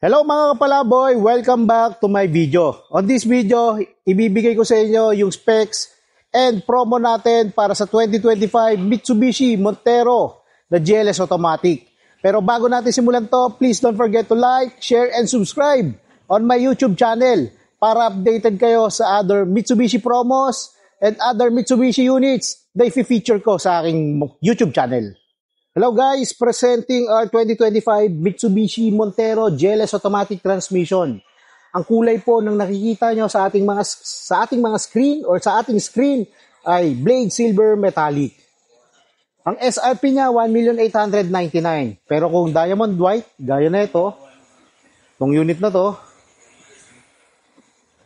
Hello mga kapalaboy! Welcome back to my video. On this video, ibibigay ko sa inyo yung specs and promo natin para sa 2025 Mitsubishi Montero na GLS Automatic. Pero bago natin simulan to, please don't forget to like, share, and subscribe on my YouTube channel para updated kayo sa other Mitsubishi promos and other Mitsubishi units na i-feature ko sa aking YouTube channel. Hello guys, presenting our 2025 Mitsubishi Montero GLS Automatic Transmission. Ang kulay po ng nakikita nyo sa ating mga screen or sa ating screen ay Blade Silver Metallic. Ang SRP niya 1,899,000. Pero kung Diamond White, gaya na ito, itong unit na to,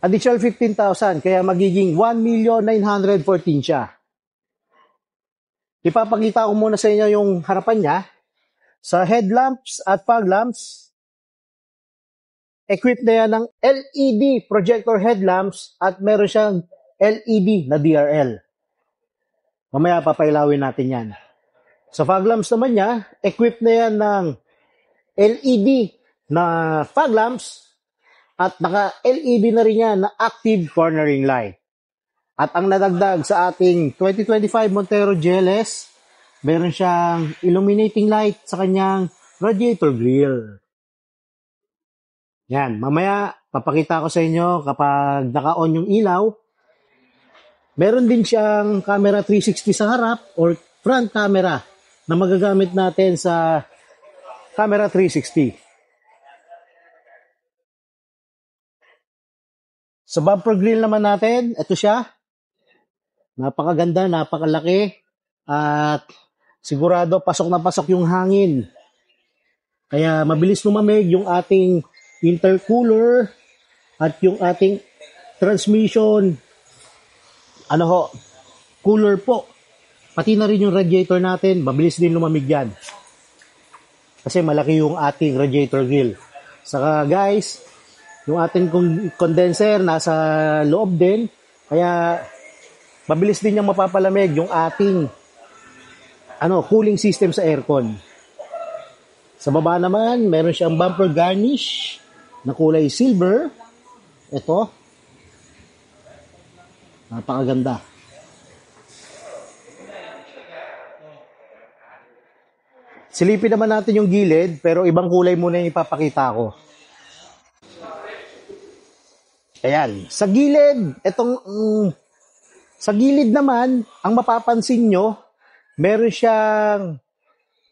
additional 15,000 kaya magiging 1,914,000 siya. Ipapakita ko muna sa inyo yung harapan niya. Sa headlamps at fog lamps, equipped na yan ng LED projector headlamps at meron siyang LED na DRL. Mamaya papailawin natin yan. Sa fog lamps naman niya, equipped na yan ng LED na fog lamps at naka-LED na rin yan na active cornering light. At ang nadagdag sa ating 2025 Montero GLS, meron siyang illuminating light sa kanyang radiator grille. Yan, mamaya papakita ko sa inyo kapag naka-on yung ilaw. Meron din siyang camera 360 sa harap or front camera na magagamit natin sa camera 360. Sa bumper grille naman natin, ito siya. Napakaganda, napakalaki, at sigurado pasok na pasok yung hangin. Kaya mabilis lumamig yung ating intercooler at yung ating transmission, cooler po. Pati na rin yung radiator natin, mabilis din lumamig yan. Kasi malaki yung ating radiator grill. Saka guys, yung ating condenser nasa loob din, kaya mabilis din niyang mapapalamig yung ating cooling system sa aircon. Sa baba naman, meron siyang bumper garnish na kulay silver. Ito. Napakaganda. Silipin naman natin yung gilid, pero ibang kulay muna yung ipapakita ko. Ayan. Sa gilid naman, ang mapapansin nyo, meron siyang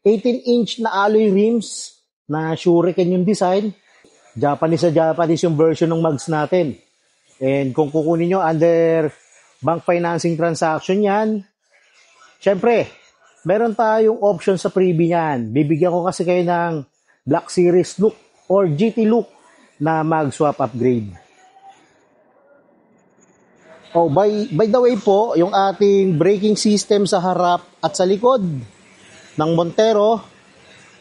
18-inch na alloy rims na Shuriken yung design. Japanese yung version ng mugs natin. And kung kukunin nyo under bank financing transaction yan, syempre, meron tayong option sa freebie yan. Bibigyan ko kasi kayo ng Black Series look or GT look na mag swap upgrade. Oh, by the way po, yung ating braking system sa harap at sa likod ng Montero,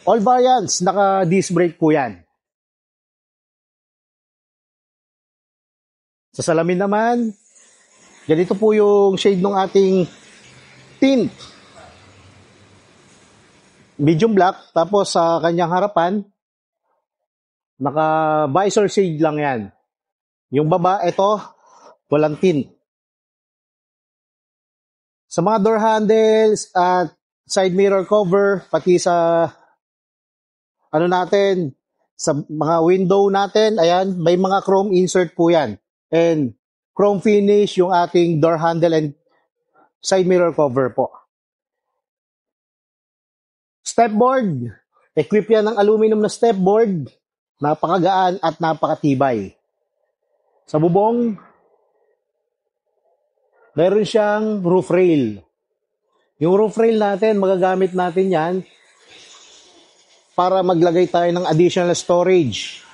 all variants, naka-disc brake po yan. Sa salamin naman, ganito po yung shade ng ating tint. Medium black, tapos sa kanyang harapan, naka-visor shade lang yan. Yung baba, ito, walang tint. Sa mga door handles at side mirror cover, pati sa sa mga window natin, ayan, may mga chrome insert po yan. And chrome finish yung ating door handle and side mirror cover po. Stepboard, equip yan ng aluminum na stepboard, napakagaan at napakatibay. Sa bubong, meron siyang roof rail. Yung roof rail natin, magagamit natin yan para maglagay tayo ng additional storage.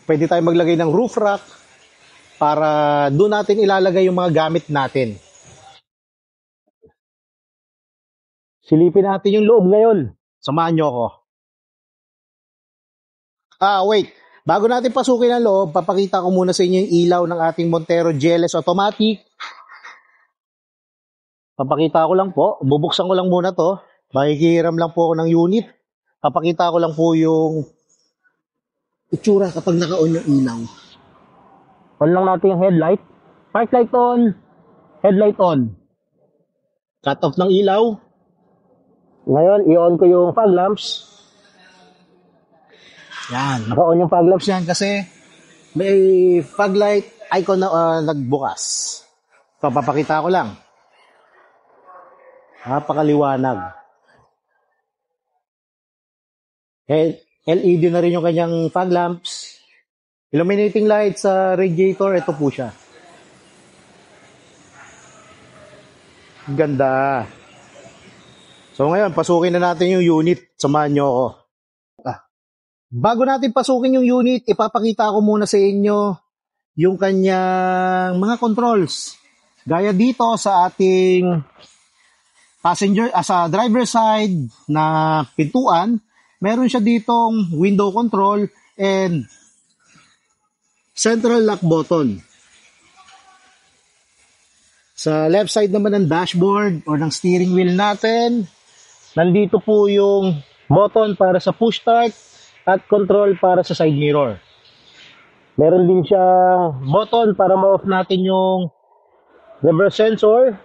Pwede tayo maglagay ng roof rack para doon natin ilalagay yung mga gamit natin. Silipin natin yung loob ngayon. Samahan nyo ako. Wait. Bago natin pasukin ang loob, papakita ko muna sa inyo yung ilaw ng ating Montero GLS Automatic. Papakita ko lang po, bubuksan ko lang muna to. Makikihiram lang po ako ng unit. Papakita ko lang po yung itsura kapag naka-on yung ilaw. On lang natin yung headlight. Park light on. Headlight on. Cut off ng ilaw. Ngayon, i-on ko yung fog lamps. Yan. Naka-on yung fog lamps. Yan kasi may fog light icon na nagbukas. So, papakita ko lang. Napakaliwanag. LED na rin yung kanyang fog lamps. Illuminating light sa radiator, ito po siya. Ganda. So ngayon, pasukin na natin yung unit. Samahan nyo ako. Bago natin pasukin yung unit, ipapakita ko muna sa inyo yung kanyang mga controls. Gaya dito sa ating passenger, sa driver side na pintuan, meron siya ditong window control and central lock button. Sa left side naman ng dashboard or ng steering wheel natin, nandito po yung button para sa push start at control para sa side mirror. Meron din siyang button para ma-off natin yung reverse sensor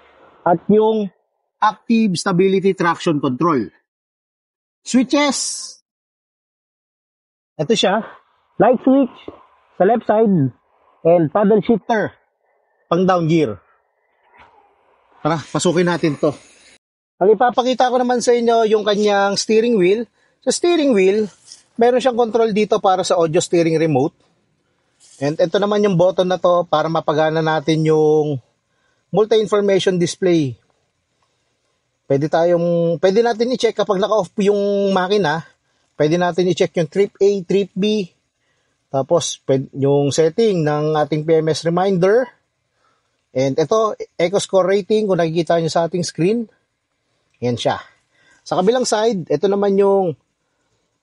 at yung active stability traction control. Switches. Ito siya. Light switch sa left side and paddle shifter pang down gear. Tara, pasukin natin to. Ang ipapakita ko naman sa inyo yung kanyang steering wheel. Sa steering wheel, meron siyang control dito para sa audio steering remote. And ito naman yung button na to para mapagana natin yung multi-information display. Pwede natin i-check kapag naka-off yung makina. Pwede natin i-check yung trip A, trip B. Tapos yung setting ng ating PMS reminder. And ito, eco score rating kung nakikita nyo sa ating screen. Yan siya. Sa kabilang side, ito naman yung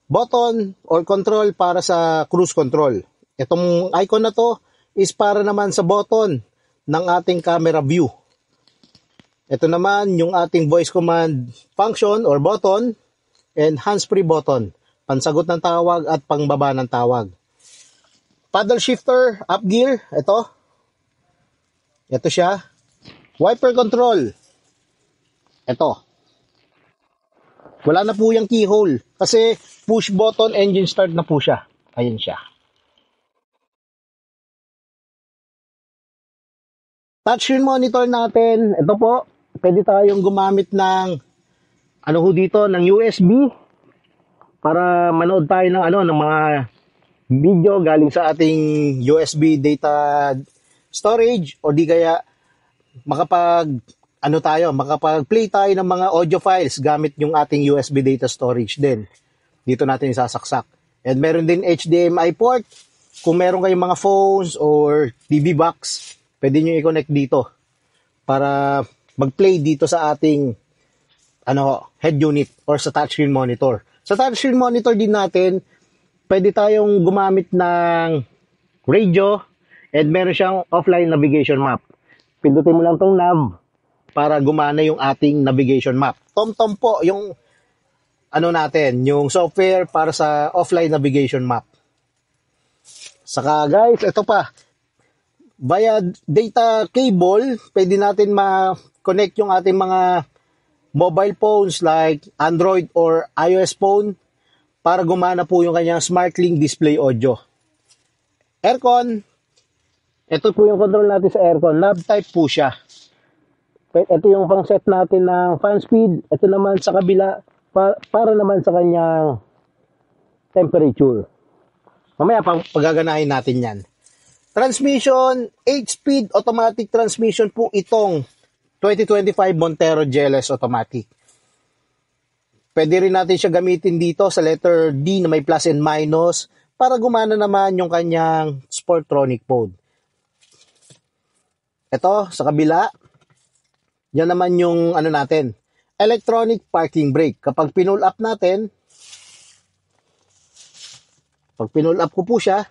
button or control para sa cruise control. Itong icon na to is para naman sa button ng ating camera view. Ito naman yung ating voice command function or button and hands-free button. Pansagot ng tawag at pangbaba ng tawag. Paddle shifter, up gear, ito. Ito siya. Wiper control. Ito. Wala na po yung keyhole. Kasi push button engine start na po siya. Ayan siya. Touchscreen monitor natin. Ito po. Pwede tayong gumamit ng ng USB para manood tayo ng mga video galing sa ating USB data storage o di kaya makapag-play tayo ng mga audio files gamit yung ating USB data storage din. Dito natin isasaksak. And meron din HDMI port. Kung meron kayong mga phones or TV box, pwede nyo i-connect dito para mag-play dito sa ating head unit or sa touchscreen monitor. Sa touchscreen monitor din natin, pwede tayong gumamit ng radio and meron siyang offline navigation map. Pindutin mo lang tong nav para gumana yung ating navigation map. TomTom po yung yung software para sa offline navigation map. Saka guys, ito pa. Via data cable, pwede natin ma-connect yung ating mga mobile phones like Android or iOS phone para gumana po yung kanyang SmartLink display audio. Aircon. Ito po yung control natin sa aircon. Knob type po siya. Ito yung pang set natin ng fan speed. Ito naman sa kabila para naman sa kanyang temperature. Mamaya pagaganahin natin yan. Transmission, 8-speed automatic transmission po itong 2025 Montero GLS automatic. Pwede rin natin siya gamitin dito sa letter D na may plus and minus para gumana naman yung kanyang Sportronic mode. Ito, sa kabila, yan naman yung natin, electronic parking brake. Kapag pinull up natin, pag pinull up ko po siya,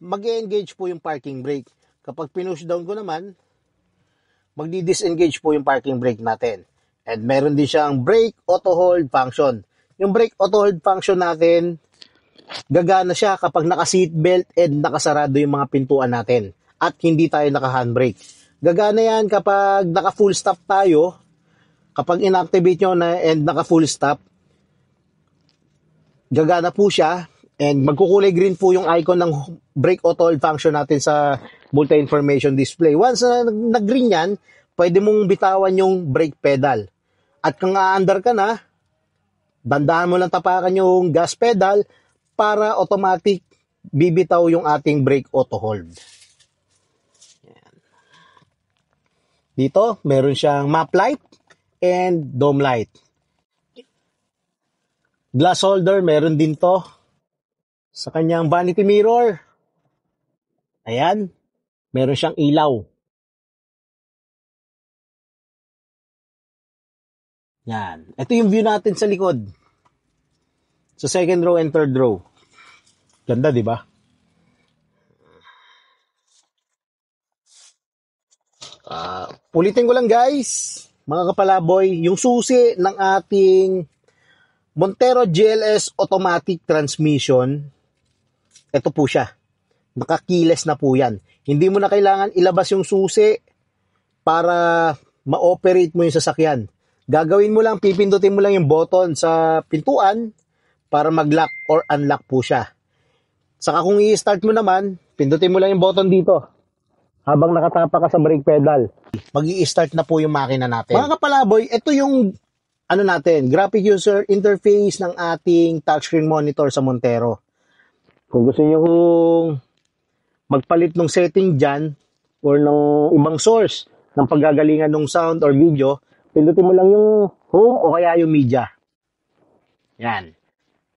mag-engage po yung parking brake. Kapag pinush down ko naman, magdi-disengage po yung parking brake natin. And meron din siyang brake auto hold function. Yung brake auto hold function natin, gagana siya kapag naka-seatbelt and nakasarado yung mga pintuan natin at hindi tayo naka-handbrake. Gagana yan kapag naka-full stop tayo, kapag inactivate nyo na and naka-full stop, gagana po siya and magkukulay green po yung icon ng brake auto hold function natin sa multi-information display. Once na nag-green yan, pwede mong bitawan yung brake pedal. At kung aandar ka na, dandahan mo lang tapakan yung gas pedal para automatic bibitaw yung ating brake auto hold. Dito, meron siyang map light and dome light. Glass holder, meron din to sa kanyang vanity mirror. Ayan, meron siyang ilaw. Yan. Ito yung view natin sa likod. Sa second row and third row. Ganda, di ba? Ulitin ko lang guys, mga kapalaboy, yung susi ng ating Montero GLS automatic transmission, ito po siya. Nakakiles na po yan. Hindi mo na kailangan ilabas yung susi para ma-operate mo yung sasakyan. Gagawin mo lang, pipindutin mo lang yung button sa pintuan para mag-lock or unlock po siya. Saka kung i-start mo naman, pindutin mo lang yung button dito habang nakatapa ka sa brake pedal. Mag-i-start na po yung makina natin. Mga kapalaboy, ito yung graphic user interface ng ating touchscreen monitor sa Montero. Kung gusto niyo magpalit ng setting dyan or ng ibang source ng paggagalingan ng sound or video, pindutin mo lang yung home o kaya yung media. Yan.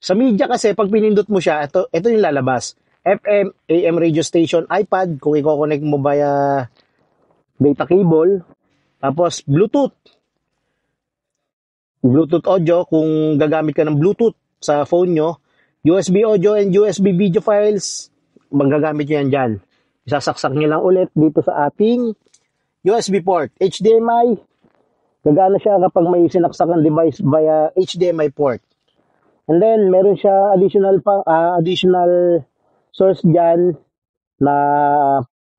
Sa media kasi, pag pinindot mo siya, ito yung lalabas. FM, AM radio station, iPad, kung i-connect mo via data cable, tapos Bluetooth audio, kung gagamit ka ng Bluetooth sa phone nyo, USB audio and USB video files, magagamit nyo yan dyan. Isasaksak nyo lang ulit dito sa ating USB port. HDMI, gagana siya kapag may sinaksakan device via HDMI port. And then, meron siya additional source dyan na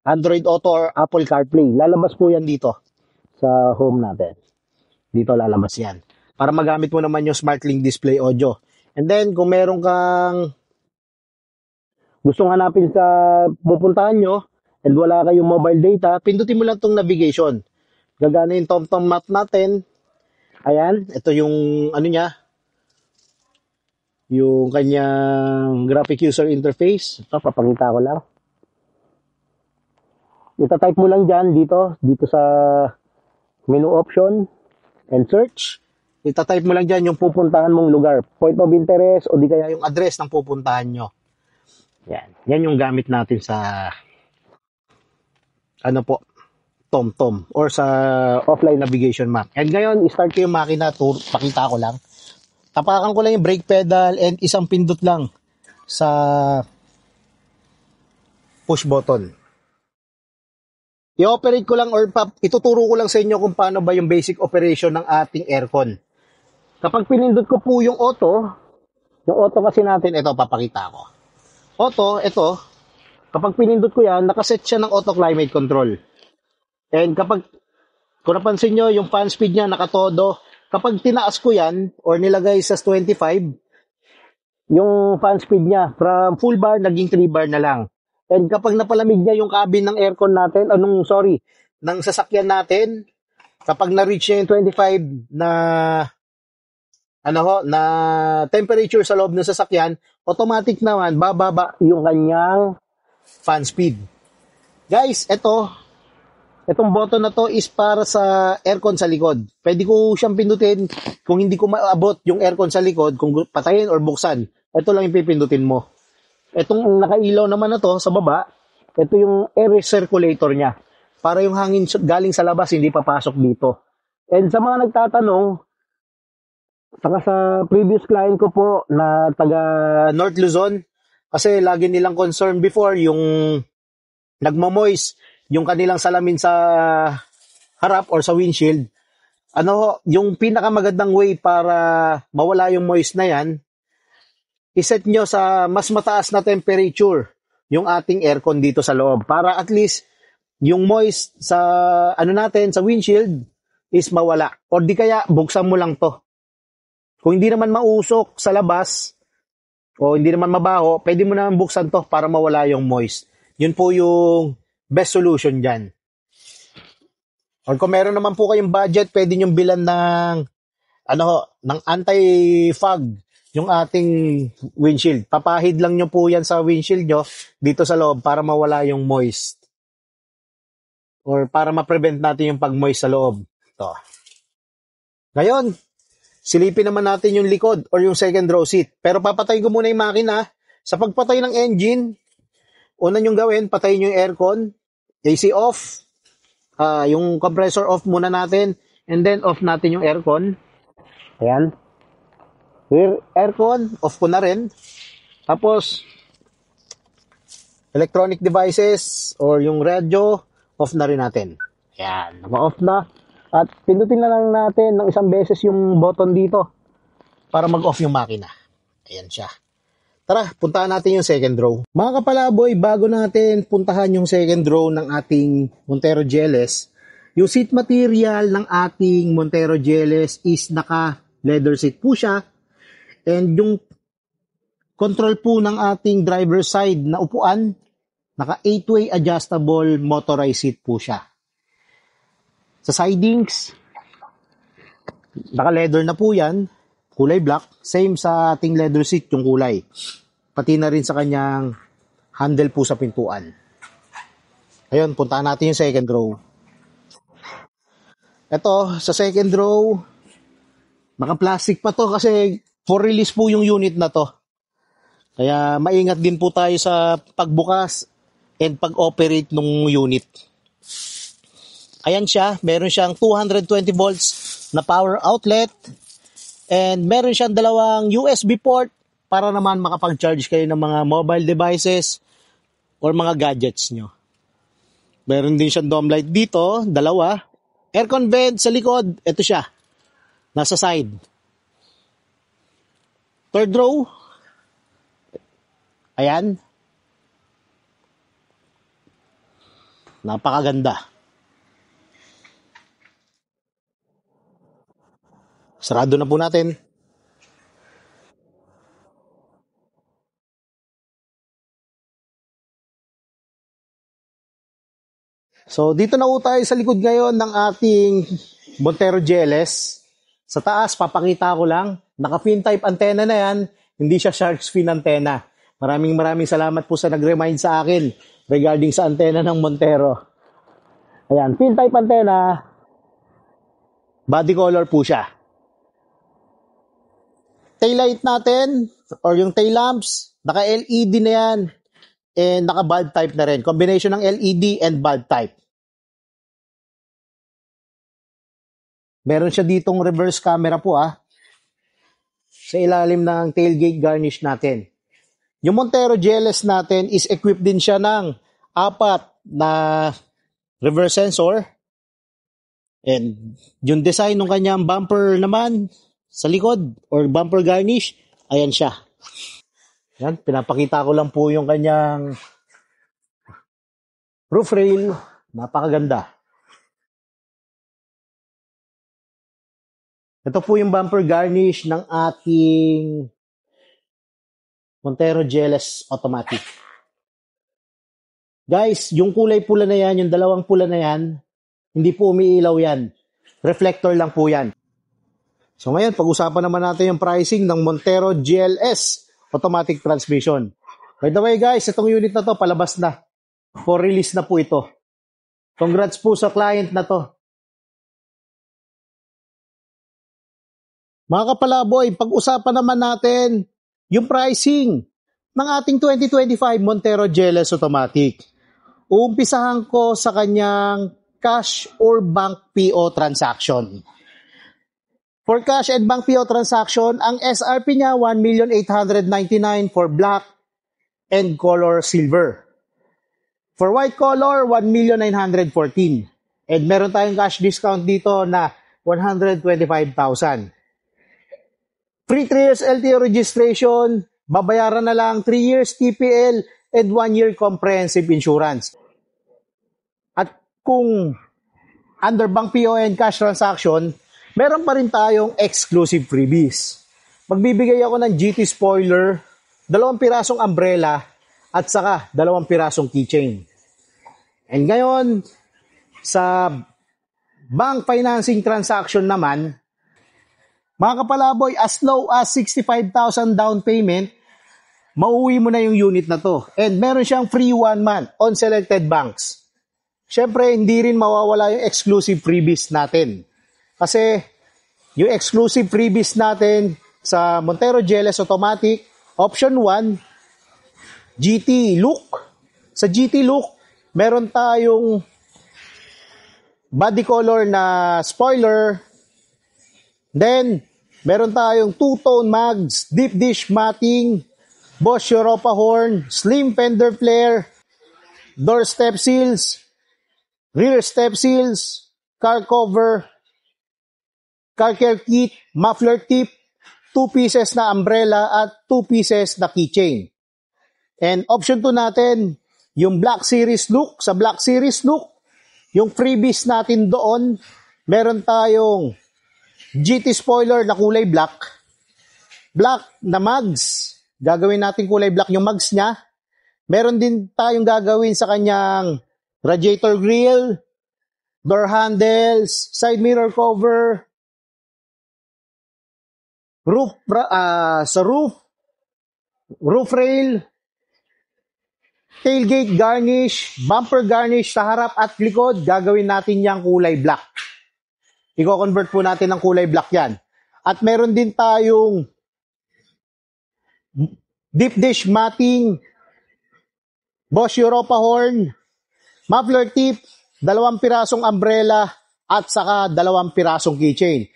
Android Auto or Apple CarPlay. Lalabas po yan dito sa home natin. Dito lalabas yan. Para magamit mo naman yung SmartLink display audio. And then, kung meron kang gustong hanapin sa pupuntahan nyo and wala kayong mobile data, pindutin mo lang tong navigation. Gagana yung TomTom map natin. Ayan, ito yung yung kanyang graphic user interface. Ito, papakita ko lang. Ita-type mo lang dyan dito sa menu option and search. Ita-type mo lang dyan yung pupuntahan mong lugar. Point of interest o di kaya yung address ng pupuntahan nyo. Yan yung gamit natin sa TomTom or sa offline navigation map. And ngayon, start ko yung makina, pakita ko lang. Tapakan ko lang yung brake pedal and isang pindot lang sa push button. I-operate ko lang or ituturo ko lang sa inyo kung paano ba yung basic operation ng ating aircon. Kapag pinindot ko po yung auto kasi natin, ito papakita ko. Auto, ito, kapag pinindot ko yan, nakaset siya ng auto climate control. And kung napansin nyo, yung fan speed niya nakatodo. Kapag tinaas ko yan, or nilagay sa 25, yung fan speed niya, from full bar, naging 3 bar na lang. And kapag napalamig niya yung cabin ng aircon natin, ng sasakyan natin, kapag na-reach niya yung 25 na temperature sa loob ng sasakyan, automatic naman, bababa yung kanyang fan speed. Guys, Itong button na to is para sa aircon sa likod. Pwede ko siyang pindutin kung hindi ko maabot yung aircon sa likod, kung patayin or buksan. Ito lang yung pipindutin mo. Itong nakailaw naman na to sa baba, ito yung air circulator niya. Para yung hangin galing sa labas hindi papasok dito. And sa mga nagtatanong, saka sa previous client ko po na taga North Luzon, kasi lagi nilang concern before yung nagmamoist yung kanilang salamin sa harap or sa windshield. Yung pinakamagandang way para mawala yung moist na yan, iset nyo sa mas mataas na temperature yung ating aircon dito sa loob para at least yung moist sa ano natin sa windshield is mawala. O di kaya buksan mo lang to. Kung hindi naman mausok sa labas o hindi naman mabaho, pwede mo naman buksan to para mawala yung moist. Yun po yung best solution dyan. Or kung meron naman po kayong budget, pwede nyo bilan ng anti-fog yung ating windshield. Papahid lang nyo po yan sa windshield nyo dito sa loob para mawala yung moist. Or para ma-prevent natin yung pag-moist sa loob. Ito. Ngayon, silipin naman natin yung likod or yung second row seat. Pero papatayin ko muna yung makina. Sa pagpatay ng engine, una nyong gawin, patayin yung aircon, AC off, yung compressor off muna natin, and then off natin yung aircon. Ayan. Aircon, off ko na rin. Tapos, electronic devices or yung radio, off na rin natin. Ayan, naka-off na. At pindutin na lang natin ng isang beses yung button dito para mag-off yung makina. Ayan siya. Tara, puntahan natin yung second row. Mga kapalaboy, bago natin puntahan yung second row ng ating Montero GLS, yung seat material ng ating Montero GLS is naka-leather seat po siya. And yung control po ng ating driver side na upuan, naka 8-way adjustable motorized seat po siya. Sa sidings, naka-leather na po yan. Kulay black, same sa ating leather seat yung kulay. Pati na rin sa kanyang handle po sa pintuan. Ayun, puntahan natin yung second row. Ito, sa second row, naka-plastic pa to kasi for release po yung unit na to. Kaya maingat din po tayo sa pagbukas and pag-operate ng unit. Ayan siya, meron siyang 220 volts na power outlet. And meron siyang dalawang USB port para naman makapag-charge kayo ng mga mobile devices or mga gadgets nyo. Meron din siyang dome light dito, dalawa. Aircon vent sa likod, ito siya. Nasa side. Third row. Ayan. Napakaganda. Sarado na po natin. So, dito na po tayo sa likod ngayon ng ating Montero GLS. Sa taas, papakita ko lang. Naka-fin type antenna na yan. Hindi siya shark's fin antenna. Maraming salamat po sa nag-remind sa akin regarding sa antenna ng Montero. Ayan, fin type antenna. Body color po siya. Taillight natin or yung tail lamps, naka-LED na yan and naka-bulb type na rin. Combination ng LED and bulb type. Meron siya ditong reverse camera po sa ilalim ng tailgate garnish natin. Yung Montero GLS natin is equipped din siya ng 4 na reverse sensor. And yung design ng kanyang bumper naman sa likod or bumper garnish, ayan siya. Yan, pinapakita ko lang po yung kanyang roof rail. Napakaganda. Ito po yung bumper garnish ng ating Montero GLS Automatic. Guys, yung kulay pula na yan, yung dalawang pula na yan, hindi po umiilaw yan. Reflector lang po yan. So ngayon, pag-usapan naman natin yung pricing ng Montero GLS Automatic Transmission. By the way guys, itong unit na to palabas na. For release na po ito. Congrats po sa client na to. Mga kapalaboy, pag-usapan naman natin yung pricing ng ating 2025 Montero GLS Automatic. Uumpisahan ko sa kanyang cash or bank PO transaction. For cash and bank PO transaction, ang SRP niya 1,899,000 for black and color silver. For white color, 1,914,000. And meron tayong cash discount dito na 125,000. Free 3 years LTO registration babayaran na lang 3 years TPL and 1 year comprehensive insurance. At kung under Bank PON cash transaction, meron pa rin tayong exclusive freebies. Magbibigay ako ng GT spoiler, 2 pirasong umbrella, at saka 2 pirasong keychain. And ngayon, sa bank financing transaction naman, mga kapalaboy, as low as 65,000 down payment, mauwi mo na yung unit na to. And meron siyang free 1 month on selected banks. Siyempre, hindi rin mawawala yung exclusive freebies natin. Kasi yung exclusive freebies natin sa Montero GLS Automatic, option 1, GT Look. Sa GT Look, meron tayong body color na spoiler. Then, meron tayong two-tone mags, deep dish matting, Bosch Europa horn, slim fender flare, door step seals, rear step seals, car cover, car care kit, muffler tip, 2 pieces na umbrella at 2 pieces na keychain. And option 2 natin, yung Black Series look. Sa Black Series look, yung freebies natin doon, meron tayong GT spoiler na kulay black, black na mags, gagawin natin kulay black yung mags niya. Meron din tayong gagawin sa kanyang radiator grill, door handles, side mirror cover, roof rail, tailgate garnish, bumper garnish sa harap at likod, gagawin natin yang kulay black. I-convert po natin ng kulay black yan. At meron din tayong deep dish matting, Bosch Europa horn, muffler tip, 2 pirasong umbrella, at saka 2 pirasong keychain.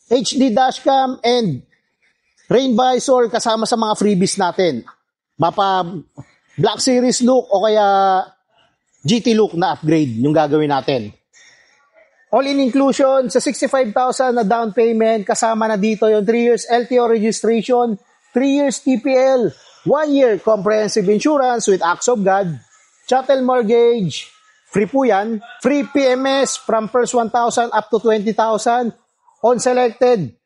HD dashcam and rain visor kasama sa mga freebies natin. Mapa Black Series look o kaya GT look na upgrade yung gagawin natin. All-in inclusion sa 65,000 na down payment, kasama na dito yung 3 years LTO registration, 3 years TPL, 1 year comprehensive insurance with acts of God, chattel mortgage, free po yan, free PMS from first 1,000 up to 20,000, on selected,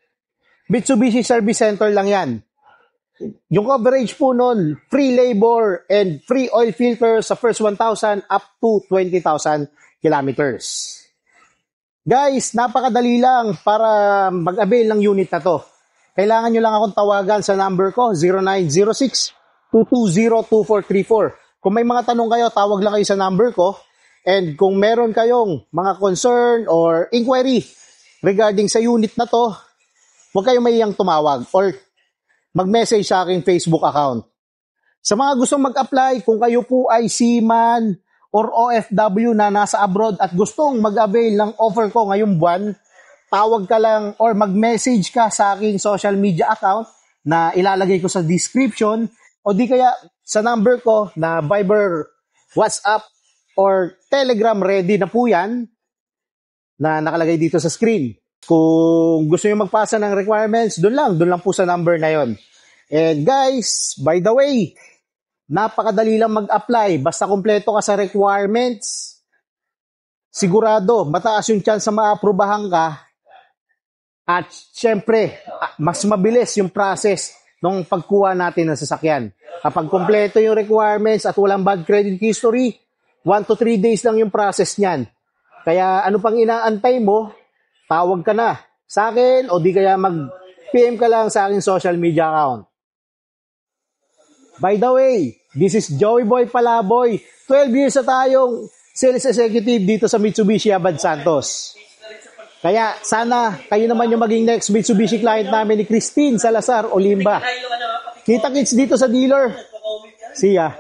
Mitsubishi Service Center lang yan. Yung coverage po nun, free labor and free oil filter sa first 1,000 up to 20,000 kilometers. Guys, napakadali lang para mag-avail ng unit na to. Kailangan nyo lang akong tawagan sa number ko, 0906-220-2434. Kung may mga tanong kayo, tawag lang kayo sa number ko. And kung meron kayong mga concern or inquiry regarding sa unit na to, huwag kayong mahiyang tumawag or mag-message sa aking Facebook account. Sa mga gustong mag-apply, kung kayo po ay seaman or OFW na nasa abroad at gustong mag-avail ng offer ko ngayong buwan, tawag ka lang or mag-message ka sa aking social media account na ilalagay ko sa description o di kaya sa number ko na Viber, WhatsApp, or Telegram, ready na po yan na nakalagay dito sa screen. Kung gusto nyo magpasa ng requirements, doon lang po sa number na yon. And guys, by the way, napakadali lang mag-apply. Basta kumpleto ka sa requirements, sigurado, mataas yung chance na maaprubahan ka. At syempre, mas mabilis yung process ng pagkuha natin ng sasakyan. Kapag kumpleto yung requirements at walang bad credit history, 1 to 3 days lang yung process niyan. Kaya ano pang inaantay mo, tawag ka na sa akin o di kaya mag-PM ka lang sa aking social media account. By the way, this is Joey Boy Palaboy. 12 years na tayong sales executive dito sa Mitsubishi Abad Santos. Kaya sana kayo naman yung maging next Mitsubishi client namin ni Christine Salazar Olimba. Kita-kits dito sa dealer. See ya.